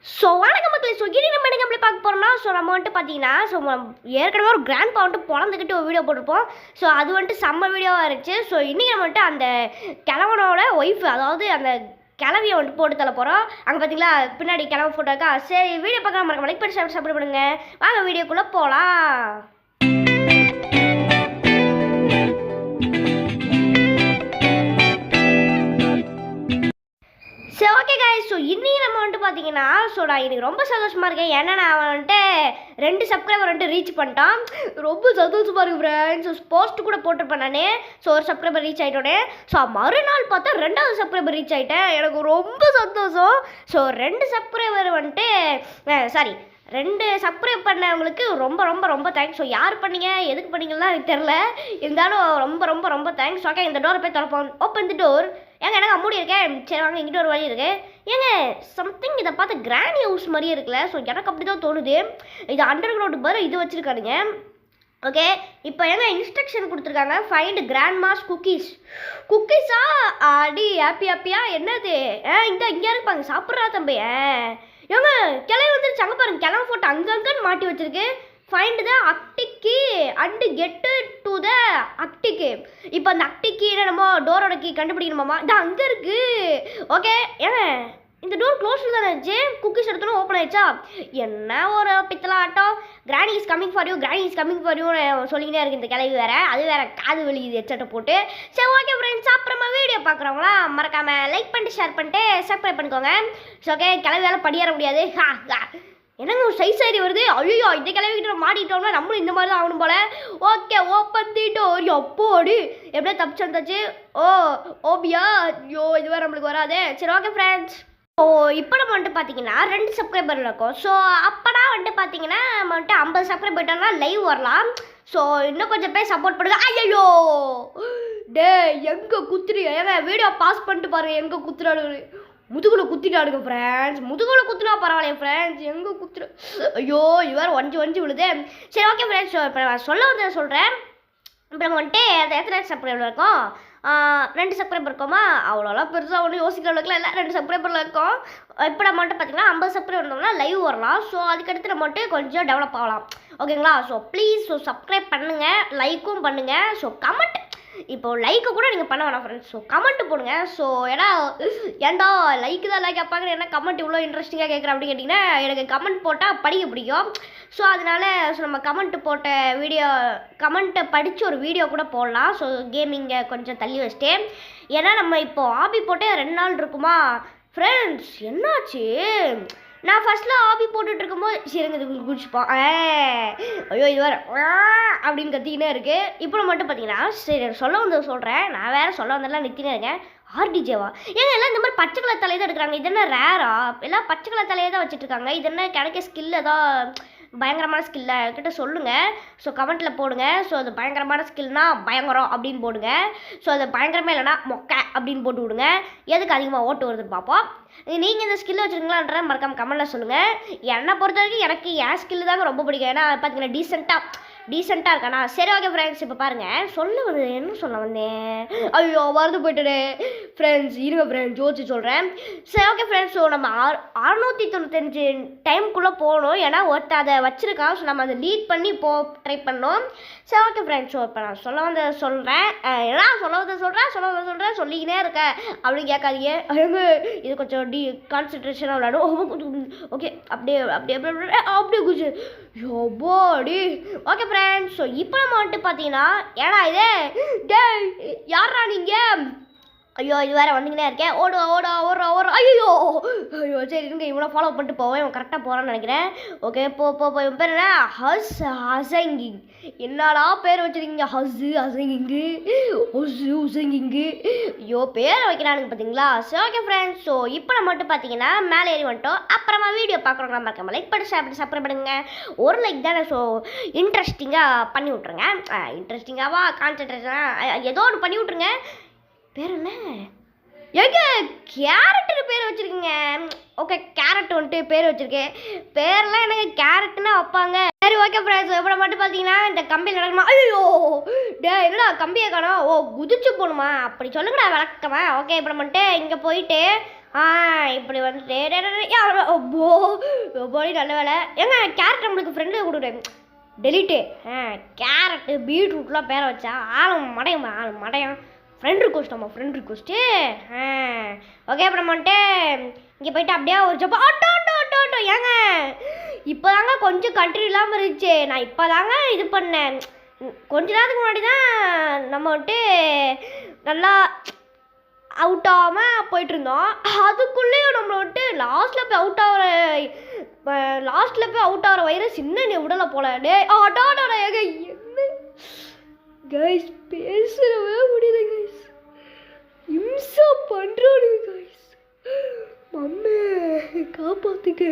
So வணக்கம் மக்களே. So இனி நம்ம எப்படி பார்க்க போகிறோம்னா, ஸோ நம்ம வந்துட்டு பார்த்தீங்கன்னா, ஏற்கனவே ஒரு கிராண்ட்பா வந்துட்டு பிறந்துக்கிட்டு ஒரு வீடியோ போட்டிருப்போம். ஸோ அது வந்துட்டு செம்ம வீடியோவாக இருந்துச்சு. ஸோ இன்றைக்கி நம்ம வந்துட்டு அந்த கிழவனோட ஒய்ஃபு, அதாவது அந்த கிளவியை வந்துட்டு போட்டு தள்ள போகிறோம். அங்கே பார்த்தீங்களா பின்னாடி கிளம்ப ஃபோட்டோ இருக்கா? சரி, வீடியோ பார்க்க மறக்காம லைக் பண்ணி சப்ஸ்கிரைப் பண்ணுங்க. வாங்க வீடியோக்குள்ளே போகலாம். சரி, ஓகே கைஸ். ஸோ இன்றைக்கி நம்ம வந்துட்டு பார்த்தீங்கன்னா, ஸோ நான் எனக்கு ரொம்ப சந்தோஷமாக இருக்கேன். ஏன்னா நான் வந்துட்டு 2 சப்ஸ்கிரைபர் வந்துட்டு ரீச் பண்ணிட்டான். ரொம்ப சந்தோஷமாக இருக்குது ஃப்ரெண்ட்ஸ். ஸோ போஸ்ட் கூட போட்டிருப்பேன் நான். ஸோ ஒரு சப்ஸ்கிரைபர் ரீச் ஆகிட்டோன்னே, ஸோ மறுநாள் பார்த்தா 2வது சப்ஸ்கிரைபர் ரீச் ஆகிட்டேன். எனக்கு ரொம்ப சந்தோஷம். ஸோ 2 சப்ஸ்கிரைபர் வந்துட்டு சாரி 2 சப்ஸ்கிரைப் பண்ணவங்களுக்கு ரொம்ப ரொம்ப ரொம்ப தேங்க்ஸ். ஸோ யார் பண்ணீங்க, எதுக்கு பண்ணீங்கன்னா எனக்கு தெரில. இருந்தாலும் ரொம்ப ரொம்ப ரொம்ப தேங்க்ஸ். ஓகே, இந்த டோரை போய் திறப்போம். Open the door. ஏங்க எனக்கு அம்மூடி இருக்கேன். சரி வாங்க, இங்கிட்ட ஒரு வழி இருக்கு. ஏங்க சம்திங் இதை பார்த்து கிராண்ட் ஹவுஸ் மாதிரியே இருக்குல்ல. ஸோ எனக்கு அப்படி தான் தோணுது. இது அண்டர் கிரவுண்டு பாரு, இது வச்சுருக்கானுங்க. ஓகே, இப்போ ஏங்க இன்ஸ்ட்ரக்ஷன் கொடுத்துருக்காங்க. ஃபைண்ட் கிராண்ட் மாஸ் குக்கீஸா? அடி ஹாப்பியா என்னது? இங்கே இருப்பாங்க, சாப்பிட்றா தம்பி. ஏங்க கிளம்பி வந்துருச்சு. அங்கே பாருங்க, கிளம்ப போட்டு அங்கங்கன்னு மாட்டி வச்சிருக்கு. Find the attic and get to the attic. இப்போ அந்த அக்டிக்கி நம்ம டோரோட கீ கண்டுபிடிக்கணுமாமா? இது அங்கே இருக்குது. ஓகே, ஏங்க இந்த டோர் க்ளோஸில் தானே இருந்துச்சு. குக்கீஸ் எடுத்தோன்னு ஓப்பன் ஆயிடுச்சா? என்ன ஒரு பித்தளை ஆட்டம். கிராணி இஸ் கம்மிங் ஃபார் யூ, கிராணி இஸ் கம்மிங் ஃபார் யூன்னு சொல்லிக்கிட்டே இருக்குது இந்த கிளவி வேறு. அது வேறு காது வெளியுது ஹெட்செட்டை போட்டு. சரி ஓகே ஃப்ரெண்ட்ஸ், அப்புறமா வீடியோ பார்க்குறவங்களா மறக்காமல் லைக் பண்ணிட்டு ஷேர் பண்ணிட்டு சப்ஸ்கிரைப் பண்ணிக்கோங்க. ஸோ ஓகே, கிளவி வேலை படியேற முடியாது. என்னங்க ஒரு சைஸ் ஆகி வருது. ஐயோ, இந்த கிளவிக்கிட்ட மாட்டிட்டோம்னா நம்மளும் இந்த மாதிரி தான் ஆகணும் போல. Okay, open the door. அப்போடி எப்படியே தப்பிச்சு வந்தாச்சு. ஓபியா, ஐயோ இது வேறு நம்மளுக்கு வராதே. சரி ஓகே ஃப்ரெண்ட்ஸ். ஸோ இப்போ நம்ம வந்துட்டு பார்த்தீங்கன்னா 2 சப்ஸ்கிரைபர் இருக்கும். ஸோ அப்போனா வந்துட்டு பார்த்தீங்கன்னா நம்ம வந்துட்டு 50 சப்ஸ்கிரைப் போயிட்டோம்னா லைவ் வரலாம். ஸோ இன்னும் கொஞ்சம் பேர் சப்போர்ட் பண்ணுங்க. ஐயோ டே, எங்கே குத்துறியா? ஏங்க வீடியோ பாஸ் பண்ணிட்டு பாருங்க. எங்கே குத்துறாடு? முதுகுல குத்திட்டாடுங்க ஃப்ரெண்ட்ஸ். முதுகுல குத்துனா பரவாயில்லையே ஃப்ரெண்ட்ஸ், எங்கே குத்துற? ஐயோ இது வேறு ஒஞ்சி விழுது. சரி ஓகே ஃப்ரெண்ட்ஸ், இப்போ நான் சொல்கிறேன். இப்போ நம்ம வந்துட்டு எத்தனை சப்ஸ்கிரைபர் இருக்கோம்? 2 சப்ஸ்கிரைபர் இருக்கோமா? அவ்வளோலாம் பெருசாக ஒன்றும் யோசிக்கிற அளவுக்குலாம் இல்லை. 2 சப்ஸ்கிரைபரில் இருக்கோம். இப்போ நம்ம வந்துட்டு பார்த்தீங்கன்னா 50 சப்ஸ்கிரைபர் இருந்தோம்னா லைவ் வரலாம். ஸோ அதுக்கடுத்து நம்ம வந்துட்டு கொஞ்சம் டெவலப் ஆகலாம். ஓகேங்களா? ஸோ ப்ளீஸ் சப்ஸ்கிரைப் பண்ணுங்கள், லைக்கும் பண்ணுங்கள். ஸோ கமெண்ட், இப்போ லைக்கு கூட நீங்கள் பண்ண வேணாம் ஃப்ரெண்ட்ஸ். ஸோ கமெண்ட் போடுங்க. ஸோ ஏன்டா லைக்கு தான் லைக் பார்க்குறேன், என்ன கமெண்ட் இவ்வளோ இன்ட்ரெஸ்டிங்காக கேட்குறேன் அப்படின்னு கேட்டிங்கன்னா, எனக்கு கமெண்ட் போட்டால் படிக்க பிடிக்கும். ஸோ அதனால் நம்ம கமெண்ட் போட்ட வீடியோ, கமெண்ட்டை படித்து ஒரு வீடியோ கூட போடலாம். ஸோ கேமிங்கை கொஞ்சம் தள்ளி வச்சுட்டு, ஏன்னா நம்ம இப்போது ஆபி போட்டே 2 நாள் இருக்குமா ஃப்ரெண்ட்ஸ். என்னாச்சு? நான் ஃபஸ்ட்டில் ஆபி போட்டுட்டு இருக்கும்போது சரிங்க இது குடிச்சுப்போம். ஐயோ இது வேறு அப்படின்னு கத்திக்கினே இருக்குது. இப்போ மட்டும் பார்த்தீங்கன்னா சரி சொல்கிறேன். நான் வேறு சொல்ல வந்தெல்லாம் நிறுத்தினே இருக்கேன். ஆர்டிஜேவா? ஏங்க எல்லாம் இந்த மாதிரி பச்சை கலர் தலையை தான் எடுக்கிறாங்க. இது என்ன ரேரா? எல்லாம் பச்சை கலர் தலையை தான் வச்சுட்ருக்காங்க. இது என்ன கிடைக்க ஸ்கில் ஏதாவது பயங்கரமான ஸ்கில்லை கிட்ட சொல்லுங்கள். ஸோ கமெண்ட்டில் போடுங்க. ஸோ அது பயங்கரமான ஸ்கில்னா பயங்கரம் அப்படின்னு போடுங்க. ஸோ அது பயங்கரமே இல்லைனா மொக்க அப்படின்னு போட்டு விடுங்க. எதுக்கு அதிகமாக ஓட்டு வருதுன்னு பார்ப்போம். நீங்கள் இந்த ஸ்கில்லை வச்சுருக்கீங்களான்ற மறக்காமல் கமெண்ட்டில் சொல்லுங்கள். என்னை பொறுத்த வரைக்கும் எனக்கு என் ஸ்கில்லு தாங்க ரொம்ப பிடிக்கும். ஏன்னா பார்த்தீங்கன்னா டீசெண்டாக இருக்கானா? சரி ஓகே ஃப்ரெண்ட்ஸ், இப்போ பாருங்கள் என்ன சொல்ல வந்தேன். ஐயோ மறந்து போய்ட்டு ஃப்ரெண்ட்ஸ். இருங்க ஃப்ரெண்ட்ஸ், யோசிச்சு சொல்கிறேன். சரி ஓகே ஃப்ரெண்ட்ஸ், ஸோ நம்ம 695 டைமுக்குள்ளே போகணும். ஏன்னா ஒருத்தர் அதை வச்சுருக்கான். ஸோ நம்ம அதை லீட் பண்ணி ட்ரை பண்ணோம். சரி ஓகே ஃப்ரெண்ட்ஸ், ஸோ இப்போ நான் சொல்கிறேன். ஏன்னா சொல்கிறேன் சொல்லிக்கினே இருக்கேன் அப்படின்னு கேட்காதீங்க. இது கொஞ்சம் கான்சன்ட்ரேஷனாக விளையாடும். ஓகே அப்படியே குச்சி யோபாடி. ஓகே ஃப்ரெண்ட்ஸ், ஸோ இப்போ நம்ம வந்துட்டு பார்த்தீங்கன்னா, ஏன்னா இதே டே யாரா நீங்கள்? ஐயோ இது வேறு வந்துக்கினே இருக்கேன். ஓட ஐயோ சரி இருங்க, இவனை ஃபாலோ பண்ணிட்டு போவேன். இவன் கரெக்டாக போகிறான்னு நினைக்கிறேன். ஓகே போ இவன் பேர் என்ன? ஹசங்கிங். என்னடா பேர் வச்சுருக்கீங்க? ஹசங்கிங்கு. ஐயோ பேரை வைக்கிறானுங்க பார்த்தீங்களா? சரி ஓகே ஃப்ரெண்ட்ஸ், ஸோ இப்போ நம்ம மட்டும் பார்த்தீங்கன்னா மேலே ஏறி வந்துட்டோம். அப்புறமா வீடியோ பார்க்குறோம். நம்ம இருக்காம லைக் பண்ணி சப்ஸ்கிரைப் பண்ணுங்க. ஒரு லைக் தானே. ஸோ இன்ட்ரெஸ்டிங்காக பண்ணி விட்ருங்க. இன்ட்ரெஸ்டிங்காவா கான்சன்ட்ரேஷனாக ஏதோ ஒன்று பண்ணி விட்ருங்க. பேர் என்ன? எங்க கேரட்டுன்னு பேர் வச்சுருக்கீங்க? ஓகே கேரட் வந்துட்டு பேர் வச்சுருக்கேன். பேர்லாம் எனக்கு கேரட்டுன்னா வைப்பாங்க. சரி ஓகே ஃப்ரெண்ட்ஸ் இப்போ மட்டும் பார்த்தீங்கன்னா இந்த கம்பியில் நடக்கணுமா ஐயோ டே என்னடா கம்பியை காணோம் ஓ குதிச்சு போகணுமா அப்படி சொல்லுங்கடா வழக்கமா ஓகே இப்போ மட்டும் இங்கே போயிட்டு இப்படி வந்துட்டு போய் நல்ல வேலை ஏங்க கேரட் நம்மளுக்கு ஃப்ரெண்டு கொடுக்குறேன் டெலிட்டு கேரட்டு பீட்ரூட்லாம் பேரை வச்சா ஆளும் மடையும் ஃப்ரெண்ட் ரிக்வஸ்ட் நம்ம ஃப்ரெண்ட் ரிக்வஸ்ட்டு ஓகே அப்புறம் வந்துட்டு இங்கே போயிட்டு அப்படியே ஒரு ஜப்பா ஆட்டோ ஏங்க இப்போ தாங்க கொஞ்சம் கண்ட்ரி இல்லாமல் இருந்துச்சு நான் இப்போ தாங்க இது பண்ணேன் கொஞ்ச நேரத்துக்கு முன்னாடி தான் நம்ம வந்துட்டு நல்லா அவுட் ஆகாமல் போயிட்டுருந்தோம் அதுக்குள்ளேயும் நம்மளை வந்துட்டு லாஸ்ட்டில் போய் அவுட் ஆகிற வைரஸ் இன்னும் நீ விடலை போல டே ஆட்டோட ஏங்க என்ன கைஸ் பேசவே முடியல கைஸ் இம்சா பண்ணுறானுங்க கைஸ் மம்மே காப்பாத்துக்கு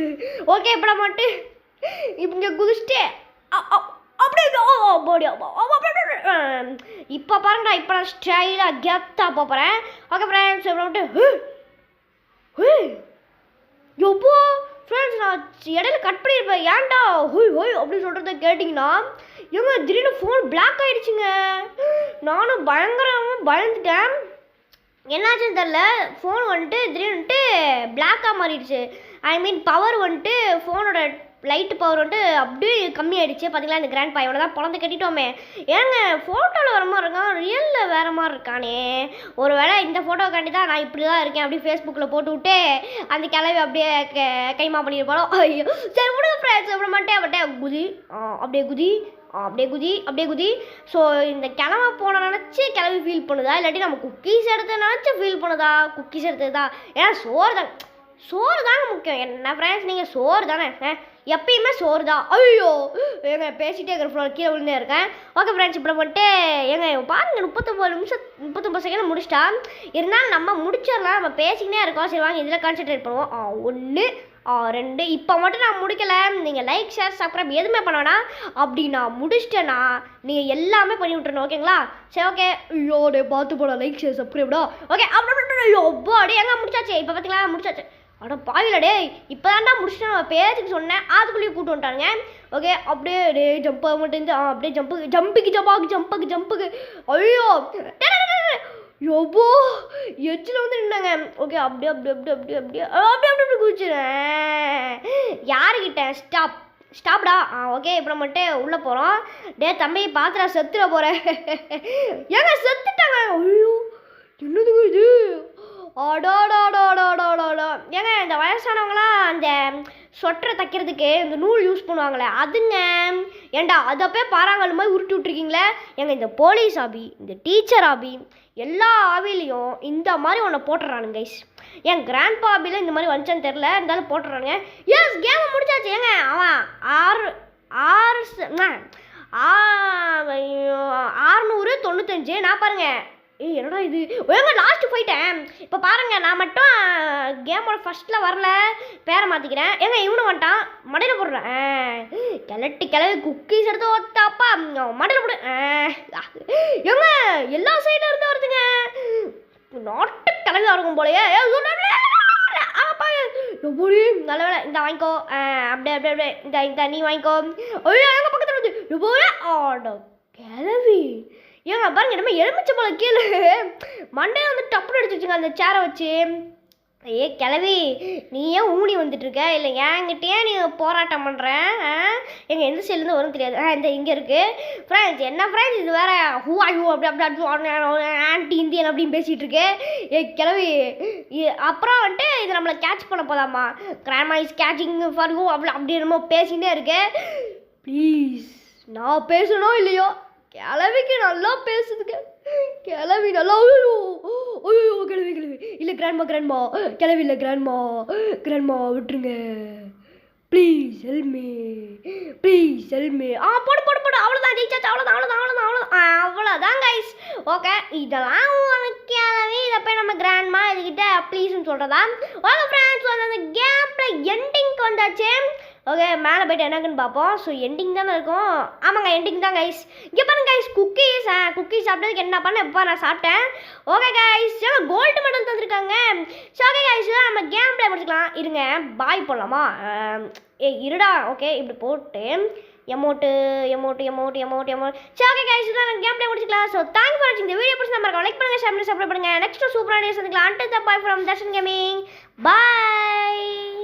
ஓகே இப்போ மட்டும் இங்கே குதிச்சுட்டு அப்படியே இப்போ பாருங்கடா இப்போ நான் ஸ்டைலாக கெத்தாக போகிறேன் ஓகே ஃப்ரெண்ட்ஸ் இப்போ மட்டும் எப்போ ஃப்ரெண்ட்ஸ் நான் இடையில கட் பண்ணியிருப்பேன் ஏன்டா ஹோய் அப்படின்னு சொல்கிறத கேட்டிங்கன்னா ஏங்க திடீர்னு ஃபோன் பிளாக் ஆகிடுச்சிங்க நானும் பயங்கரமாக பயந்துட்டேன் என்னாச்சுன்னு தெரில ஃபோன் வந்துட்டு திடீர்னுட்டு பிளாக்காக மாறிடுச்சு ஐ மீன் பவர் வந்துட்டு ஃபோனோட லைட்டு பவர் வந்துட்டு அப்படியே கம்மியாயிடுச்சு பார்த்தீங்களா இந்த கிராண்ட் பையனோட தான் பிறந்து கட்டிட்டோமே ஏங்க ஃபோட்டோவில் வர மாதிரி இருக்கான் ரியலில் வேறு மாதிரி இருக்கானே ஒரு வேளை இந்த ஃபோட்டோக்காண்டி தான் நான் இப்படி தான் இருக்கேன் அப்படியே ஃபேஸ்புக்கில் போட்டு விட்டு அந்த கிளவி அப்படியே கைமா பண்ணியிருப்பாளோ ஐயோ சரி விடுங்க ஃப்ரெண்ட்ஸ் அப்படி மட்டும் அவட்ட அப்படியே குதி ஸோ இந்த கிளம்ப போன நினச்சி கிளம்பி ஃபீல் பண்ணுதா இல்லாட்டி நம்ம குக்கீஸ் எடுத்து நினச்சி ஃபீல் பண்ணுதா குக்கீஸ் எடுத்ததா ஏன்னா சோறு தாங்க முக்கியம் என்ன ஃப்ரெண்ட்ஸ் நீங்கள் சோறு தானே எப்பயுமே சோறு தான் ஐயோ ஏங்க பேசிகிட்டே இருக்கிற ஃப்ளோர் கீழே விழுந்தே இருக்கேன் ஓகே ஃப்ரெண்ட்ஸ் இப்போ வந்துட்டு ஏங்க பாருங்கள் 39 செகண்ட் முடிச்சிட்டா இருந்தாலும் நம்ம முடிச்சிடலாம் நம்ம பேசிக்கினே இருக்கோம் சரி வாங்க இதில் கான்சென்ட்ரேட் பண்ணுவோம் 1 2 இப்போ மட்டும் நான் முடிக்கலை நீங்கள் லைக் ஷேர் சப்ஸ்கிரைப் எதுவுமே பண்ணோன்னா அப்படி நான் முடிச்சிட்டேன்னா நீங்கள் எல்லாமே பண்ணி விட்டுருணும் ஓகேங்களா சரி ஓகே ஐயோ டே பார்த்து போட லைக் ஷேர் சப்ஸ்கிரைப்டா ஓகே அப்படி ஐயோ அப்படியே எங்கே முடிச்சாச்சு இப்போ பார்த்தீங்களா முடிச்சாச்சு அட பாவில டே இப்போ தான்டா முடிச்சுட்டு நான் பேச்சுக்கு சொன்னேன் அதுக்குள்ளேயே கூட்டு வந்துட்டானுங்க ஓகே அப்படியே டே ஜம்ப்பாக மட்டும் அப்படியே ஜம்புக்கு ஐயோ யோபோ எச்சில் வந்து நின்னாங்க ஓகே அப்படியே குதிச்சுறேன் யாருக்கிட்ட ஸ்டாப்டா ஓகே இப்போ மட்டும் உள்ளே போகிறோம் டே தம்பி பாத்திரா செத்துட போகிறேன் ஏங்க செத்துட்டாங்க ஐயோ என்னதுங்க இது ஏங்க இந்த வயசானவங்களாம் அந்த சொட்டரை தைக்கிறதுக்கு இந்த நூல் யூஸ் பண்ணுவாங்களே அதுங்க ஏண்டா அதை போய் பாறாங்கல் மாதிரி உருட்டி விட்ருக்கீங்களே ஏங்க இந்த போலீஸ் ஆபி இந்த டீச்சர் ஆபி எல்லா ஆபிலையும் இந்த மாதிரி ஒன்று போட்டுறானுங்க கைஸ் என் கிராண்ட் பா ஆபியில் இந்த மாதிரி வந்துச்சான்னு தெரில இருந்தாலும் போட்டுறானுங்க எஸ் கேமை முடிச்சாச்சு ஏங்க அவன் 695 நான் பாருங்கள் என்னடா இது ஏங்க லாஸ்ட் போயிட்டேன் இப்போ பாருங்கள் நான் மட்டும் கேமோட ஃபஸ்ட்டில் வரல பேரை மாற்றிக்கிறேன் ஏங்க இவனு வந்துட்டான் மடையில் போடுறேன் கிளவி குக்கீஸ் எடுத்து ஓத்தாப்பா மடையில் போடு ஏங்க எல்லா சைடில் இருந்து வருதுங்க நாட்டு கிளவியாக இருக்கும் போலையே எப்படி நல்ல வேலை இந்த வாங்கிக்கோ அப்படியே இந்த நீ வாங்கிக்கோ ஐயோ எங்கள் பக்கத்தில் இருந்து எப்போ கிளவி ஏங்க பாருங்க நம்ம எலுமிச்சை பழம் கீழே மண்டையை வந்து டப்புன்னு அடிச்சுச்சுங்க அந்த சேரை வச்சு ஏ கிளவி நீ ஏன் ஊனி வந்துட்டுருக்க இல்லை என்கிட்டயே நீ போராட்டம் பண்ணுறேன் எங்கள் எந்த சைட்லேருந்து வரும் தெரியாது இந்த இங்கே இருக்குது ஃப்ரெண்ட்ஸ் என்ன ஃப்ரெண்ட்ஸ் இது வேறு ஹூ அப்படி ஆன்டி இந்தியன் அப்படின்னு பேசிகிட்டு இருக்கு ஏ கிளவி அப்புறம் வந்துட்டு இது நம்மளை கேட்ச் பண்ண போதாமா grandma is catching for you அப்படி என்னமோ பேசிகிட்டே இருக்கு ப்ளீஸ் நான் பேசணும் இல்லையோ கிளவிக்கு நல்லா பேசுதுங்க கிளவி நல்லா ஐயோ கிளவி இல்லை கிராண்ட்மா கிளவி இல்லை கிராண்ட்மா விட்டுருங்க ப்ளீஸ் ஹெல்மி போடு அவ்வளோதான் ஜெயிச்சாச்சு அவ்வளோதான் கைஸ் ஓகே இதெல்லாம் உனக்கு கிளவி இதை போய் நம்ம கிராண்ட்மா இதுக்கிட்ட ப்ளீஸ்ன்னு சொல்கிறதா ஓகே ஃப்ரெண்ட்ஸ் அந்த கேமில் எண்டிங்க்கு வந்தாச்சு ஓகே மேலே போய்ட்டு என்னக்குன்னு பார்ப்போம் ஸோ எண்டிங் தானே இருக்கும் ஆமாங்க எண்டிங் தான் கைஸ் இங்கே பாருங்க கைஸ் குக்கீஸ் சாப்பிட்டதுக்கு என்ன பண்ண எப்போ நான் சாப்பிட்டேன் ஓகே கைஸ் ஏன்னா கோல்டு மெடல் தந்துருக்காங்க ஸோ ஓகே கைஸ் நம்ம கேம் ப்ளே முடிச்சுக்கலாம் இருங்க பாய் போடலாமா இருடா ஓகே இப்படி போட்டு எமௌண்ட்டு சரி ஓகே கைஸ் இதான் கேம் ப்ளே முடிச்சுக்கலாம். ஸோ தேங்க்ஸ் ஃபார் வாட்சிங். இந்த வீடியோ பிடிச்சி நம்ம லைக் பண்ணுங்கள், ஷேர் பண்ணி சப்ஸ்கிரைப் பண்ணுங்கள். நெக்ஸ்ட் சூப்பரான வீடியோஸ் வந்துக்கலாம். Until the bye from Darshan gaming. Bye.